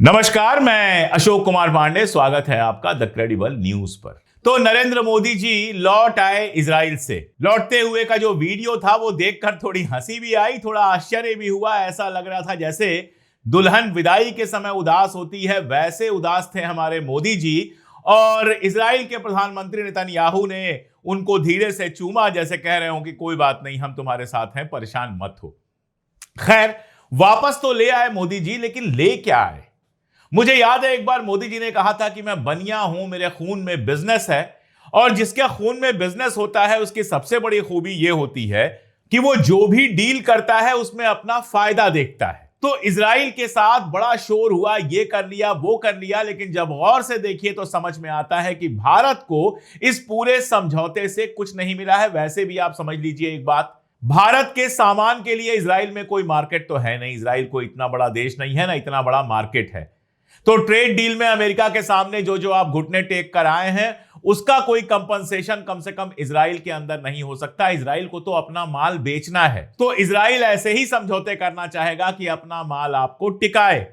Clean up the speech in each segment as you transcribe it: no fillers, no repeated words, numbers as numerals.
नमस्कार, मैं अशोक कुमार पांडे। स्वागत है आपका द क्रेडिबल न्यूज पर। तो नरेंद्र मोदी जी लौट आए इजराइल से। लौटते हुए का जो वीडियो था वो देखकर थोड़ी हंसी भी आई, थोड़ा आश्चर्य भी हुआ। ऐसा लग रहा था जैसे दुल्हन विदाई के समय उदास होती है, वैसे उदास थे हमारे मोदी जी। और इजराइल के प्रधानमंत्री नेतन्याहू ने उनको धीरे से चूमा, जैसे कह रहे हो कि कोई बात नहीं, हम तुम्हारे साथ हैं, परेशान मत हो। खैर, वापस तो ले आए मोदी जी, लेकिन ले क्या आए? मुझे याद है एक बार मोदी जी ने कहा था कि मैं बनिया हूं, मेरे खून में बिजनेस है। और जिसके खून में बिजनेस होता है उसकी सबसे बड़ी खूबी यह होती है कि वो जो भी डील करता है उसमें अपना फायदा देखता है। तो इजराइल के साथ बड़ा शोर हुआ, ये कर लिया वो कर लिया, लेकिन जब गौर से देखिए तो समझ में आता है कि भारत को इस पूरे समझौते से कुछ नहीं मिला है। वैसे भी आप समझ लीजिए एक बात, भारत के सामान के लिए इजराइल में कोई मार्केट तो है नहीं। इजराइल कोई इतना बड़ा देश नहीं है ना, इतना बड़ा मार्केट है। तो ट्रेड डील में अमेरिका के सामने जो जो आप घुटने टेक कर आए हैं, उसका कोई कंपनसेशन कम से कम इजराइल के अंदर नहीं हो सकता। इजराइल को तो अपना माल बेचना है, तो इजराइल ऐसे ही समझौते करना चाहेगा कि अपना माल आपको टिकाए।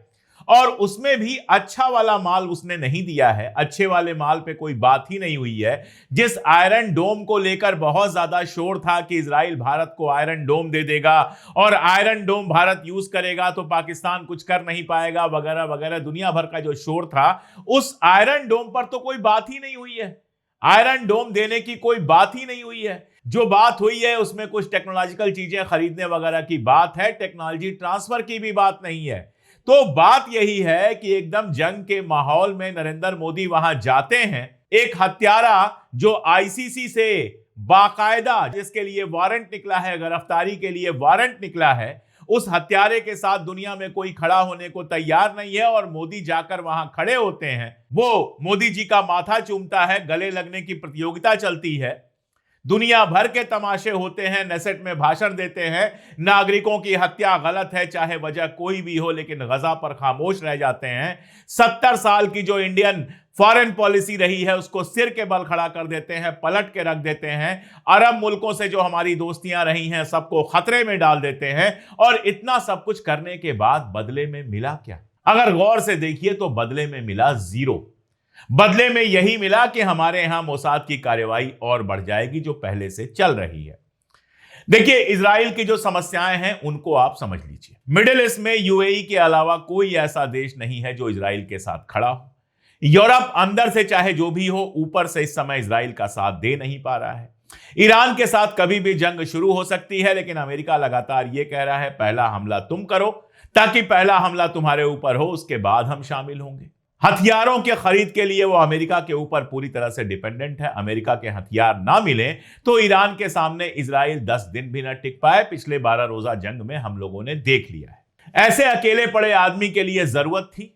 और उसमें भी अच्छा वाला माल उसने नहीं दिया है। अच्छे वाले माल पे कोई बात ही नहीं हुई है। जिस आयरन डोम को लेकर बहुत ज्यादा शोर था कि इजराइल भारत को आयरन डोम दे देगा और आयरन डोम भारत यूज करेगा तो पाकिस्तान कुछ कर नहीं पाएगा, वगैरह वगैरह, दुनिया भर का जो शोर था, उस आयरन डोम पर तो कोई बात ही नहीं हुई है। आयरन डोम देने की कोई बात ही नहीं हुई है। जो बात हुई है उसमें कुछ टेक्नोलॉजिकल चीजें खरीदने वगैरह की बात है, टेक्नोलॉजी ट्रांसफर की भी बात नहीं है। तो बात यही है कि एकदम जंग के माहौल में नरेंद्र मोदी वहां जाते हैं। एक हत्यारा जो आईसीसी से बाकायदा, जिसके लिए वारंट निकला है, गिरफ्तारी के लिए वारंट निकला है, उस हत्यारे के साथ दुनिया में कोई खड़ा होने को तैयार नहीं है। और मोदी जाकर वहां खड़े होते हैं, वो मोदी जी का माथा चूमता है, गले लगने की प्रतियोगिता चलती है, दुनिया भर के तमाशे होते हैं, नेसेट में भाषण देते हैं, नागरिकों की हत्या गलत है चाहे वजह कोई भी हो, लेकिन गजा पर खामोश रह जाते हैं। 70 साल की जो इंडियन फॉरेन पॉलिसी रही है उसको सिर के बल खड़ा कर देते हैं, पलट के रख देते हैं। अरब मुल्कों से जो हमारी दोस्तियां रही हैं सबको खतरे में डाल देते हैं। और इतना सब कुछ करने के बाद बदले में मिला क्या? अगर गौर से देखिए तो बदले में मिला जीरो। बदले में यही मिला कि हमारे यहां मोसाद की कार्रवाई और बढ़ जाएगी जो पहले से चल रही है। देखिए, इजराइल की जो समस्याएं हैं उनको आप समझ लीजिए। मिडिल ईस्ट में यूएई के अलावा कोई ऐसा देश नहीं है जो इजराइल के साथ खड़ा हो। यूरोप अंदर से चाहे जो भी हो, ऊपर से इस समय इजराइल का साथ दे नहीं पा रहा है। ईरान के साथ कभी भी जंग शुरू हो सकती है, लेकिन अमेरिका लगातार यह कह रहा है पहला हमला तुम करो, ताकि पहला हमला तुम्हारे ऊपर हो, उसके बाद हम शामिल होंगे। हथियारों के खरीद के लिए वो अमेरिका के ऊपर पूरी तरह से डिपेंडेंट है। अमेरिका के हथियार ना मिले तो ईरान के सामने इजराइल 10 दिन भी ना टिक पाए। पिछले 12 रोजा जंग में हम लोगों ने देख लिया है। ऐसे अकेले पड़े आदमी के लिए जरूरत थी?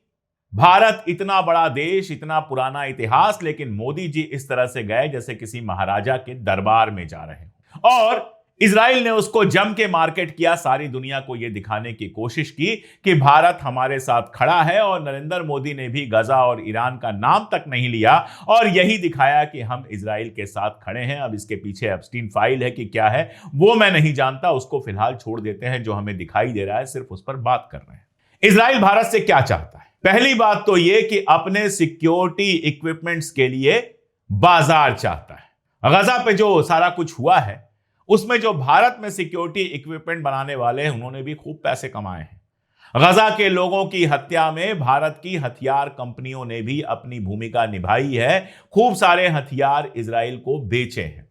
भारत इतना बड़ा देश, इतना पुराना इतिहास, लेकिन मोदी जी इस तरह से गए जैसे किसी महाराजा के दरबार में जा रहे हैं। और इजराइल ने उसको जम के मार्केट किया, सारी दुनिया को यह दिखाने की कोशिश की कि भारत हमारे साथ खड़ा है। और नरेंद्र मोदी ने भी गजा और ईरान का नाम तक नहीं लिया और यही दिखाया कि हम इजराइल के साथ खड़े हैं। अब इसके पीछे एप्स्टीन फाइल है कि क्या है वो मैं नहीं जानता, उसको फिलहाल छोड़ देते हैं। जो हमें दिखाई दे रहा है सिर्फ उस पर बात कर रहे हैं। इजराइल भारत से क्या चाहता है? पहली बात तो यह कि अपने सिक्योरिटी इक्विपमेंट्स के लिए बाजार चाहता है। गजा पे जो सारा कुछ हुआ है उसमें जो भारत में सिक्योरिटी इक्विपमेंट बनाने वाले हैं उन्होंने भी खूब पैसे कमाए हैं। गजा के लोगों की हत्या में भारत की हथियार कंपनियों ने भी अपनी भूमिका निभाई है। खूब सारे हथियार इजराइल को बेचे हैं।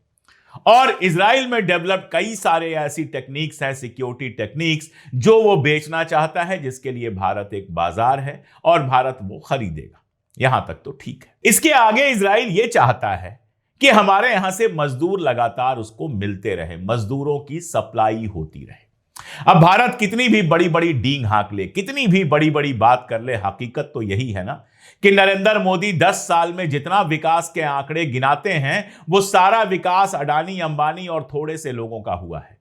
और इजराइल में डेवलप कई सारे ऐसी टेक्निक्स हैं, सिक्योरिटी टेक्निक्स, जो वो बेचना चाहता है, जिसके लिए भारत एक बाजार है और भारत वो खरीदेगा। यहां तक तो ठीक है। इसके आगे इजराइल ये चाहता है कि हमारे यहां से मजदूर लगातार उसको मिलते रहे, मजदूरों की सप्लाई होती रहे। अब भारत कितनी भी बड़ी बड़ी डींग हाँक ले, कितनी भी बड़ी बड़ी बात कर ले, हकीकत तो यही है ना कि नरेंद्र मोदी 10 साल में जितना विकास के आंकड़े गिनाते हैं वो सारा विकास अडानी, अंबानी और थोड़े से लोगों का हुआ है।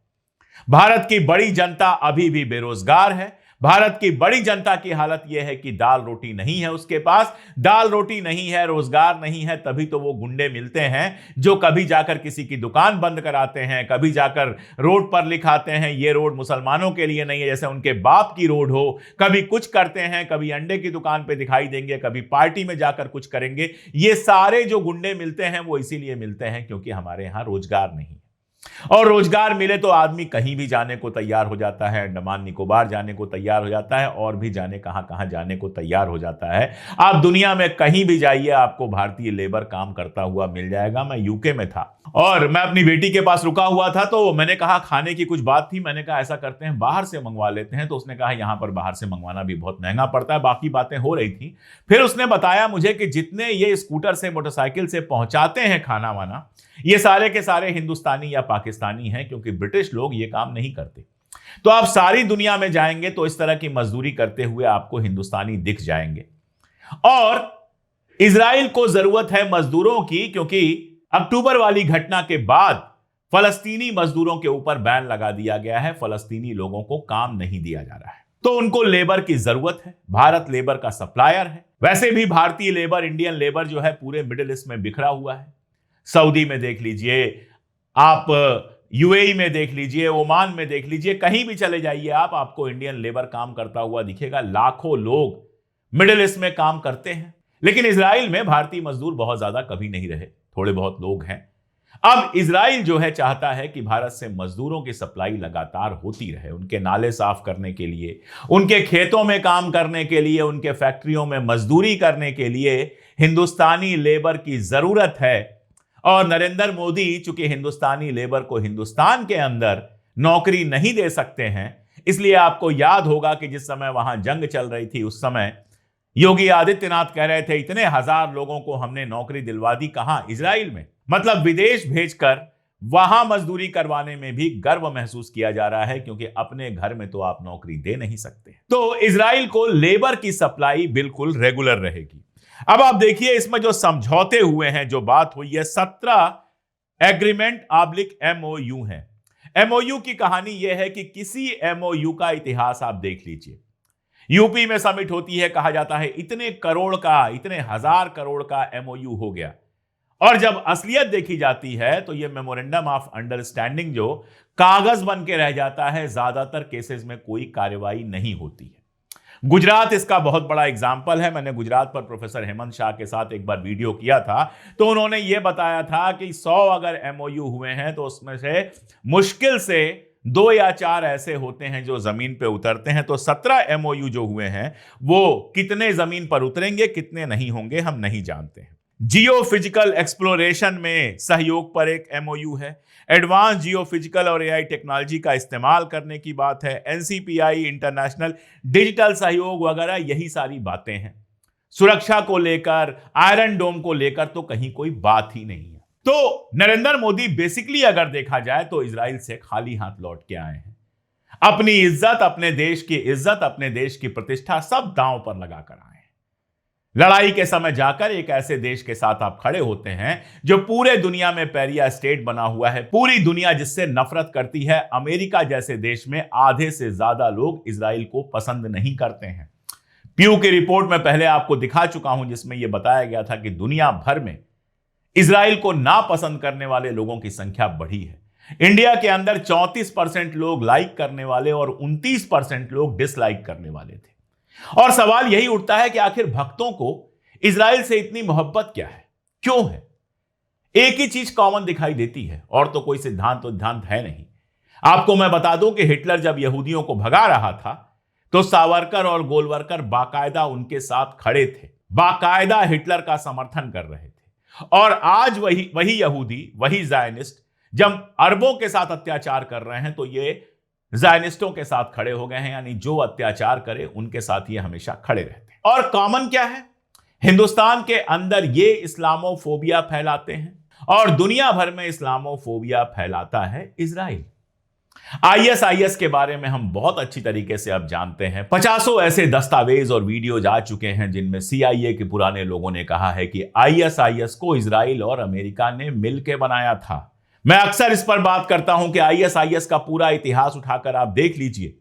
भारत की बड़ी जनता अभी भी बेरोजगार है। भारत की बड़ी जनता की हालत यह है कि दाल रोटी नहीं है उसके पास, दाल रोटी नहीं है, रोजगार नहीं है, तभी तो वो गुंडे मिलते हैं जो कभी जाकर किसी की दुकान बंद कराते हैं, कभी जाकर रोड पर लिखाते हैं ये रोड मुसलमानों के लिए नहीं है, जैसे उनके बाप की रोड हो, कभी कुछ करते हैं, कभी अंडे की दुकान पे दिखाई देंगे, कभी पार्टी में जाकर कुछ करेंगे। ये सारे जो गुंडे मिलते हैं वो इसीलिए मिलते हैं क्योंकि हमारे यहां रोजगार नहीं, और रोजगार मिले तो आदमी कहीं भी जाने को तैयार हो जाता है, अंडमान निकोबार जाने को तैयार हो जाता है, और भी जाने कहां कहां जाने को तैयार हो जाता है। आप दुनिया में कहीं भी जाइए, आपको भारतीय लेबर काम करता हुआ मिल जाएगा। मैं यूके में था और मैं अपनी बेटी के पास रुका हुआ था, तो मैंने कहा खाने की कुछ बात थी, मैंने कहा ऐसा करते हैं बाहर से मंगवा लेते हैं, तो उसने कहा यहां पर बाहर से मंगवाना भी बहुत महंगा पड़ता है, बाकी बातें हो रही थी। फिर उसने बताया मुझे कि जितने ये स्कूटर से मोटरसाइकिल से पहुंचाते हैं खाना वाना, ये सारे के सारे हिंदुस्तानी या पाकिस्तानी हैं, क्योंकि ब्रिटिश लोग ये काम नहीं करते। तो आप सारी दुनिया में जाएंगे तो इस तरह की मजदूरी करते हुए आपको हिंदुस्तानी दिख जाएंगे। और इजराइल को जरूरत है मजदूरों की, क्योंकि अक्टूबर वाली घटना के बाद फलस्तीनी मजदूरों के ऊपर बैन लगा दिया गया है, फलस्तीनी लोगों को काम नहीं दिया जा रहा है, तो उनको लेबर की जरूरत है। भारत लेबर का सप्लायर है। वैसे भी भारतीय लेबर, इंडियन लेबर जो है पूरे मिडिल ईस्ट में बिखरा हुआ है। सऊदी में देख लीजिए आप, यूएई में देख लीजिए, ओमान में देख लीजिए, कहीं भी चले जाइए आप, आपको इंडियन लेबर काम करता हुआ दिखेगा। लाखों लोग मिडिल ईस्ट में काम करते हैं, लेकिन इजराइल में भारतीय मजदूर बहुत ज्यादा कभी नहीं रहे, थोड़े बहुत लोग हैं। अब इजराइल जो है चाहता है कि भारत से मजदूरों की सप्लाई लगातार होती रहे, उनके नाले साफ करने के लिए, उनके खेतों में काम करने के लिए, उनके फैक्ट्रियों में मजदूरी करने के लिए हिंदुस्तानी लेबर की जरूरत है। और नरेंद्र मोदी चूंकि हिंदुस्तानी लेबर को हिंदुस्तान के अंदर नौकरी नहीं दे सकते हैं, इसलिए आपको याद होगा कि जिस समय वहां जंग चल रही थी उस समय योगी आदित्यनाथ कह रहे थे इतने हजार लोगों को हमने नौकरी दिलवा दी, कहां? इजराइल में। मतलब विदेश भेजकर वहां मजदूरी करवाने में भी गर्व महसूस किया जा रहा है, क्योंकि अपने घर में तो आप नौकरी दे नहीं सकते। तो इजराइल को लेबर की सप्लाई बिल्कुल रेगुलर रहेगी। अब आप देखिए इसमें जो समझौते हुए हैं, जो बात हुई है, 17 एग्रीमेंट आब्लिक एमओयू है। एमओयू की कहानी यह है कि किसी एमओयू का इतिहास आप देख लीजिए। यूपी में समिट होती है, कहा जाता है इतने करोड़ का, इतने हजार करोड़ का एमओयू हो गया, और जब असलियत देखी जाती है तो यह मेमोरेंडम ऑफ अंडरस्टैंडिंग जो कागज बन के रह जाता है, ज्यादातर केसेस में कोई कार्रवाई नहीं होती है। गुजरात इसका बहुत बड़ा एग्जाम्पल है। मैंने गुजरात पर प्रोफेसर हेमंत शाह के साथ एक बार वीडियो किया था, तो उन्होंने यह बताया था कि 100 अगर एमओयू हुए हैं तो उसमें से मुश्किल से 2 या 4 ऐसे होते हैं जो जमीन पे उतरते हैं। तो 17 एमओयू जो हुए हैं वो कितने जमीन पर उतरेंगे, कितने नहीं होंगे, हम नहीं जानते हैं। जियो फिजिकल एक्सप्लोरेशन में सहयोग पर एक एमओयू है। एडवांस जियो फिजिकल और एआई टेक्नोलॉजी का इस्तेमाल करने की बात है। एनसीपीआई, इंटरनेशनल डिजिटल सहयोग वगैरह, यही सारी बातें हैं। सुरक्षा को लेकर, आयरन डोम को लेकर तो कहीं कोई बात ही नहीं है। तो नरेंद्र मोदी बेसिकली अगर देखा जाए तो इजराइल से खाली हाथ लौट के आए हैं। अपनी इज्जत, अपने देश की इज्जत, अपने देश की प्रतिष्ठा सब दांव पर लगाकर आए हैं। लड़ाई के समय जाकर एक ऐसे देश के साथ आप खड़े होते हैं जो पूरे दुनिया में पैरिया स्टेट बना हुआ है, पूरी दुनिया जिससे नफरत करती है। अमेरिका जैसे देश में आधे से ज्यादा लोग इजराइल को पसंद नहीं करते हैं। प्यू की रिपोर्ट में पहले आपको दिखा चुका हूं, जिसमें यह बताया गया था कि दुनिया भर में इजराइल को नापसंद करने वाले लोगों की संख्या बढ़ी है। इंडिया के अंदर 34% लोग लाइक करने वाले और 29% लोग डिसलाइक करने वाले थे। और सवाल यही उठता है कि आखिर भक्तों को इजराइल से इतनी मोहब्बत क्या है, क्यों है? एक ही चीज कॉमन दिखाई देती है, और तो कोई सिद्धांत है नहीं। आपको मैं बता दूं कि हिटलर जब यहूदियों को भगा रहा था तो सावरकर और गोलवरकर बाकायदा उनके साथ खड़े थे, बाकायदा हिटलर का समर्थन कर रहे थे। और आज वही यहूदी, वही ज़ायनिस्ट जब अरबों के साथ अत्याचार कर रहे हैं तो ये ज़ायनिस्टों के साथ खड़े हो गए हैं। यानी जो अत्याचार करे उनके साथ ये हमेशा खड़े रहते हैं। और कॉमन क्या है? हिंदुस्तान के अंदर ये इस्लामोफोबिया फैलाते हैं और दुनिया भर में इस्लामोफोबिया फैलाता है इजराइल। आईएसआईएस के बारे में हम बहुत अच्छी तरीके से अब जानते हैं। 50 ऐसे दस्तावेज और वीडियो आ चुके हैं जिनमें सीआईए के पुराने लोगों ने कहा है कि आईएसआईएस को इजराइल और अमेरिका ने मिलकर बनाया था। मैं अक्सर इस पर बात करता हूं कि आईएसआईएस का पूरा इतिहास उठाकर आप देख लीजिए।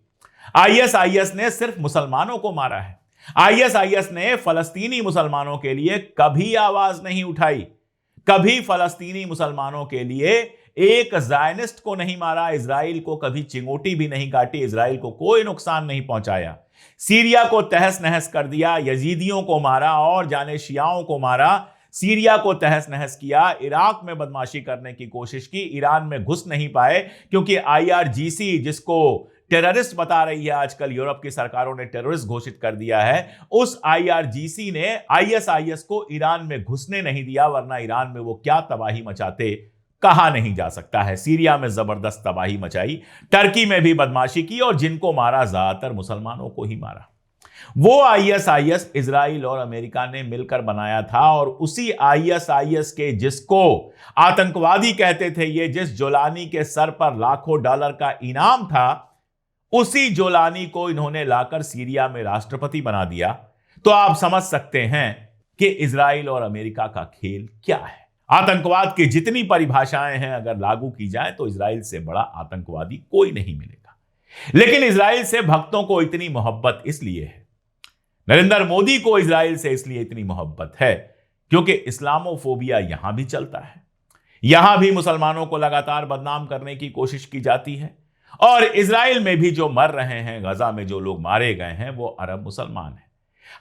आईएसआईएस ने सिर्फ मुसलमानों को मारा है। आईएसआईएस ने फलस्तीनी मुसलमानों के लिए कभी आवाज नहीं उठाई, कभी फलस्तीनी मुसलमानों के लिए एक ज़ायनिस्ट को नहीं मारा, इजराइल को कभी चिंगोटी भी नहीं काटी, इजराइल को कोई नुकसान नहीं पहुंचाया। सीरिया को तहस नहस कर दिया, यजीदियों को मारा और जाने शियाओं को मारा। सीरिया को तहस नहस किया, इराक में बदमाशी करने की कोशिश की, ईरान में घुस नहीं पाए क्योंकि आईआरजीसी, जिसको टेररिस्ट बता रही है आजकल यूरोप की सरकारों ने टेररिस्ट घोषित कर दिया है, उस आईआरजीसी ने आईएसआईएस को ईरान में घुसने नहीं दिया, वरना ईरान में वो क्या तबाही मचाते कहा नहीं जा सकता है। सीरिया में जबरदस्त तबाही मचाई, टर्की में भी बदमाशी की और जिनको मारा ज्यादातर मुसलमानों को ही मारा। वो आईएसआईएस इजराइल और अमेरिका ने मिलकर बनाया था और उसी आईएसआईएस के जिसको आतंकवादी कहते थे, ये जिस जोलानी के सर पर लाखों डॉलर का इनाम था, उसी जोलानी को इन्होंने लाकर सीरिया में राष्ट्रपति बना दिया। तो आप समझ सकते हैं कि इजराइल और अमेरिका का खेल क्या है। आतंकवाद की जितनी परिभाषाएं हैं अगर लागू की जाए तो इजराइल से बड़ा आतंकवादी कोई नहीं मिलेगा। लेकिन इजराइल से भक्तों को इतनी मोहब्बत इसलिए है, नरेंद्र मोदी को इजराइल से इसलिए इतनी मोहब्बत है क्योंकि इस्लामोफोबिया यहां भी चलता है। यहां भी मुसलमानों को लगातार बदनाम करने की कोशिश की जाती है और इजराइल में भी जो मर रहे हैं, गजा में जो लोग मारे गए हैं, वो अरब मुसलमान हैं।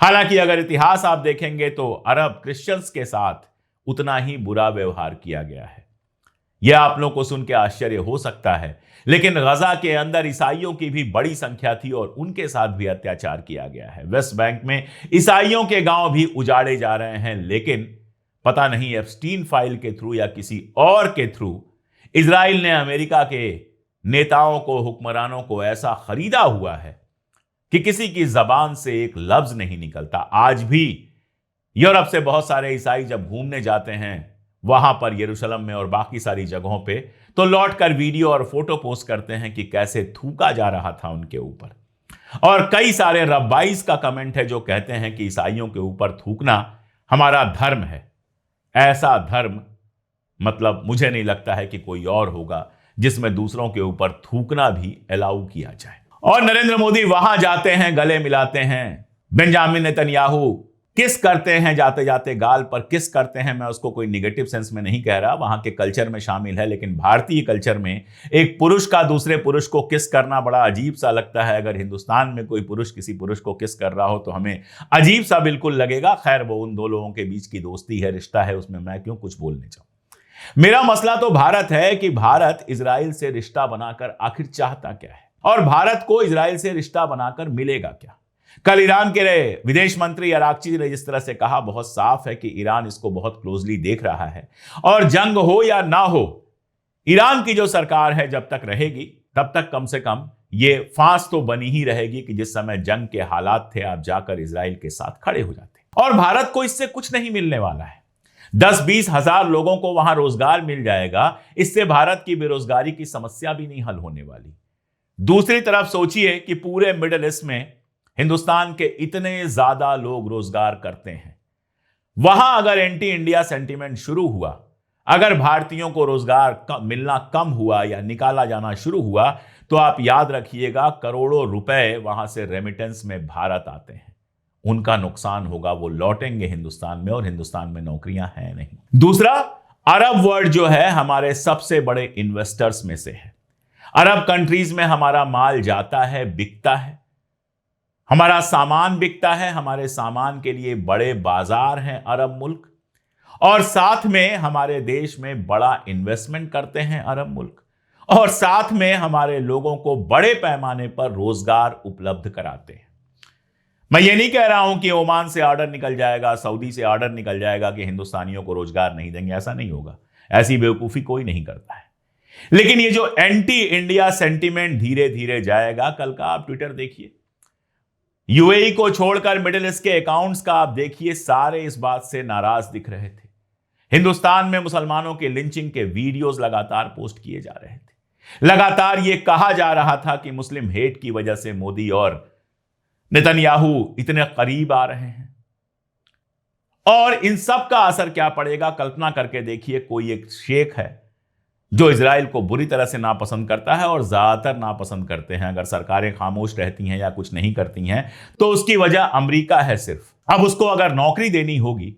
हालांकि अगर इतिहास आप देखेंगे तो अरब क्रिश्चियंस के साथ उतना ही बुरा व्यवहार किया गया है। यह आप लोगों को सुन के आश्चर्य हो सकता है, लेकिन गजा के अंदर ईसाइयों की भी बड़ी संख्या थी और उनके साथ भी अत्याचार किया गया है। वेस्ट बैंक में ईसाइयों के गांव भी उजाड़े जा रहे हैं, लेकिन पता नहीं एप्स्टीन फाइल के थ्रू या किसी और के थ्रू इजराइल ने अमेरिका के नेताओं को, हुक्मरानों को ऐसा खरीदा हुआ है कि किसी की जबान से एक लफ्ज नहीं निकलता। आज भी यूरोप से बहुत सारे ईसाई जब घूमने जाते हैं वहां पर यरूशलेम में और बाकी सारी जगहों पे, तो लौटकर वीडियो और फोटो पोस्ट करते हैं कि कैसे थूका जा रहा था उनके ऊपर। और कई सारे रब्बाइस का कमेंट है जो कहते हैं कि ईसाइयों के ऊपर थूकना हमारा धर्म है। ऐसा धर्म मतलब मुझे नहीं लगता है कि कोई और होगा जिसमें दूसरों के ऊपर थूकना भी अलाउ किया जाए। और नरेंद्र मोदी वहां जाते हैं, गले मिलाते हैं, बेंजामिन नेतन्याहू किस करते हैं, जाते जाते गाल पर किस करते हैं। मैं उसको कोई निगेटिव सेंस में नहीं कह रहा, वहां के कल्चर में शामिल है, लेकिन भारतीय कल्चर में एक पुरुष का दूसरे पुरुष को किस करना बड़ा अजीब सा लगता है। अगर हिंदुस्तान में कोई पुरुष किसी पुरुष को किस कर रहा हो तो हमें अजीब सा बिल्कुल लगेगा। खैर, वो उन दो लोगों के बीच की दोस्ती है, रिश्ता है, उसमें मैं क्यों कुछ बोलने जाऊं। मेरा मसला तो भारत है कि भारत इजराइल से रिश्ता बनाकर आखिर चाहता क्या है और भारत को इजराइल से रिश्ता बनाकर मिलेगा क्या। कल ईरान के विदेश मंत्री अराक्ची ने जिस तरह से कहा, बहुत साफ है कि ईरान इसको बहुत क्लोजली देख रहा है और जंग हो या ना हो, ईरान की जो सरकार है जब तक रहेगी तब तक कम से कम ये फांस तो बनी ही रहेगी कि जिस समय जंग के हालात थे आप जाकर इजराइल के साथ खड़े हो जाते। और भारत को इससे कुछ नहीं मिलने वाला है। 10-20 हजार लोगों को वहां रोजगार मिल जाएगा, इससे भारत की बेरोजगारी की समस्या भी नहीं हल होने वाली। दूसरी तरफ सोचिए कि पूरे मिडिल ईस्ट में हिंदुस्तान के इतने ज्यादा लोग रोजगार करते हैं, वहां अगर एंटी इंडिया सेंटीमेंट शुरू हुआ, अगर भारतीयों को रोजगार मिलना कम हुआ या निकाला जाना शुरू हुआ, तो आप याद रखिएगा करोड़ों रुपए वहां से रेमिटेंस में भारत आते हैं, उनका नुकसान होगा, वो लौटेंगे हिंदुस्तान में और हिंदुस्तान में नौकरियां हैं नहीं। दूसरा, अरब वर्ल्ड जो है हमारे सबसे बड़े इन्वेस्टर्स में से है। अरब कंट्रीज में हमारा माल जाता है, बिकता है, हमारा सामान बिकता है, हमारे सामान के लिए बड़े बाजार हैं अरब मुल्क, और साथ में हमारे देश में बड़ा इन्वेस्टमेंट करते हैं अरब मुल्क, और साथ में हमारे लोगों को बड़े पैमाने पर रोजगार उपलब्ध कराते हैं। मैं ये नहीं कह रहा हूं कि ओमान से ऑर्डर निकल जाएगा, सऊदी से ऑर्डर निकल जाएगा कि हिंदुस्तानियों को रोजगार नहीं देंगे, ऐसा नहीं होगा, ऐसी बेवकूफी कोई नहीं करता है। लेकिन ये जो एंटी इंडिया सेंटीमेंट धीरे धीरे जाएगा। कल का आप ट्विटर देखिए, यूएई को छोड़कर मिडिल ईस्ट के अकाउंट्स का आप देखिए, सारे इस बात से नाराज दिख रहे थे। हिंदुस्तान में मुसलमानों के लिंचिंग के वीडियोस लगातार पोस्ट किए जा रहे थे, लगातार यह कहा जा रहा था कि मुस्लिम हेट की वजह से मोदी और नेतन्याहू इतने करीब आ रहे हैं। और इन सब का असर क्या पड़ेगा, कल्पना करके देखिए, कोई एक शेख है, जो इजराइल को बुरी तरह से नापसंद करता है और ज्यादातर नापसंद करते हैं। अगर सरकारें खामोश रहती हैं या कुछ नहीं करती हैं तो उसकी वजह अमेरिका है सिर्फ। अब उसको अगर नौकरी देनी होगी,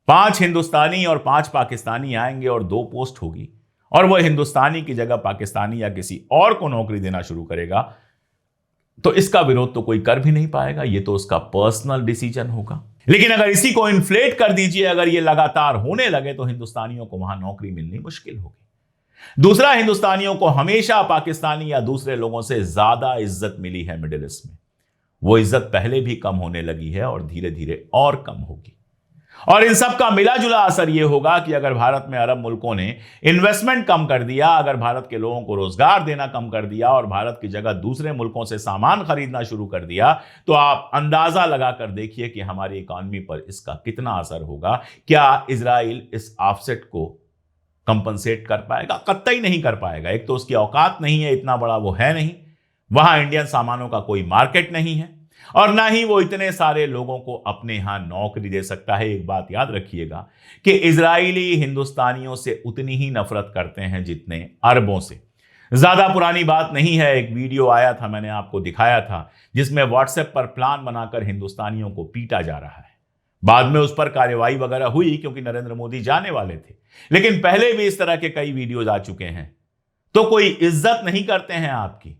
5 हिंदुस्तानी और 5 पाकिस्तानी आएंगे और 2 पोस्ट होगी, और वह हिंदुस्तानी की जगह पाकिस्तानी या किसी और को नौकरी देना शुरू करेगा, तो इसका विरोध तो कोई कर भी नहीं पाएगा। ये तो उसका पर्सनल डिसीजन होगा। लेकिन अगर इसी को इन्फ्लेट कर दीजिए, अगर ये लगातार होने लगे, तो हिंदुस्तानियों को वहां नौकरी मिलनी मुश्किल होगी। दूसरा, हिंदुस्तानियों को हमेशा पाकिस्तानी या दूसरे लोगों से ज्यादा इज्जत मिली है मिडिल ईस्ट में। वो इज्जत पहले भी कम होने लगी है और धीरे धीरे और कम होगी। और इन सब का मिला जुला असर यह होगा कि अगर भारत में अरब मुल्कों ने इन्वेस्टमेंट कम कर दिया, अगर भारत के लोगों को रोजगार देना कम कर दिया और भारत की जगह दूसरे मुल्कों से सामान खरीदना शुरू कर दिया, तो आप अंदाजा लगाकर देखिए कि हमारी इकॉनमी पर इसका कितना असर होगा। क्या इजराइल इस ऑफसेट को कंपनसेट कर पाएगा? कतई नहीं कर पाएगा। एक तो उसकी औकात नहीं है, इतना बड़ा वो है नहीं, वहां इंडियन सामानों का कोई मार्केट नहीं है, और ना ही वो इतने सारे लोगों को अपने यहां नौकरी दे सकता है। एक बात याद रखिएगा कि इजरायली हिंदुस्तानियों से उतनी ही नफरत करते हैं जितने अरबों से। ज्यादा पुरानी बात नहीं है, एक वीडियो आया था, मैंने आपको दिखाया था, जिसमें व्हाट्सएप पर प्लान बनाकर हिंदुस्तानियों को पीटा जा रहा है। बाद में उस पर कार्रवाई वगैरह हुई क्योंकि नरेंद्र मोदी जाने वाले थे, लेकिन पहले भी इस तरह के कई वीडियोज आ चुके हैं। तो कोई इज्जत नहीं करते हैं आपकी,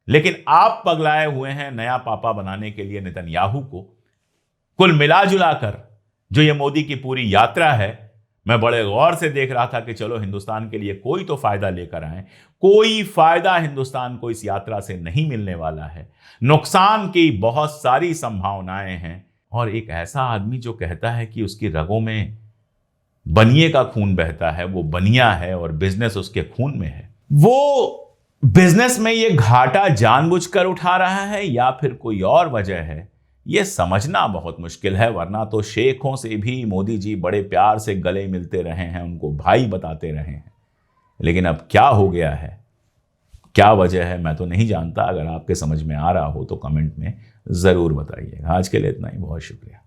लेकिन आप पगलाए हुए हैं नया पापा बनाने के लिए नेतन्याहू को। कुल मिला जुला कर जो ये मोदी की पूरी यात्रा है, मैं बड़े गौर से देख रहा था कि चलो हिंदुस्तान के लिए कोई तो फायदा लेकर आए। कोई फायदा हिंदुस्तान को इस यात्रा से नहीं मिलने वाला है। नुकसान की बहुत सारी संभावनाएं हैं। और एक ऐसा आदमी जो कहता है कि उसकी रगों में बनिए का खून बहता है, वो बनिया है और बिजनेस उसके खून में है, वो बिजनेस में ये घाटा जानबूझकर उठा रहा है या फिर कोई और वजह है, ये समझना बहुत मुश्किल है। वरना तो शेखों से भी मोदी जी बड़े प्यार से गले मिलते रहे हैं, उनको भाई बताते रहे हैं। लेकिन अब क्या हो गया है, क्या वजह है, मैं तो नहीं जानता। अगर आपके समझ में आ रहा हो तो कमेंट में जरूर बताइएगा। आज के लिए इतना ही, बहुत शुक्रिया।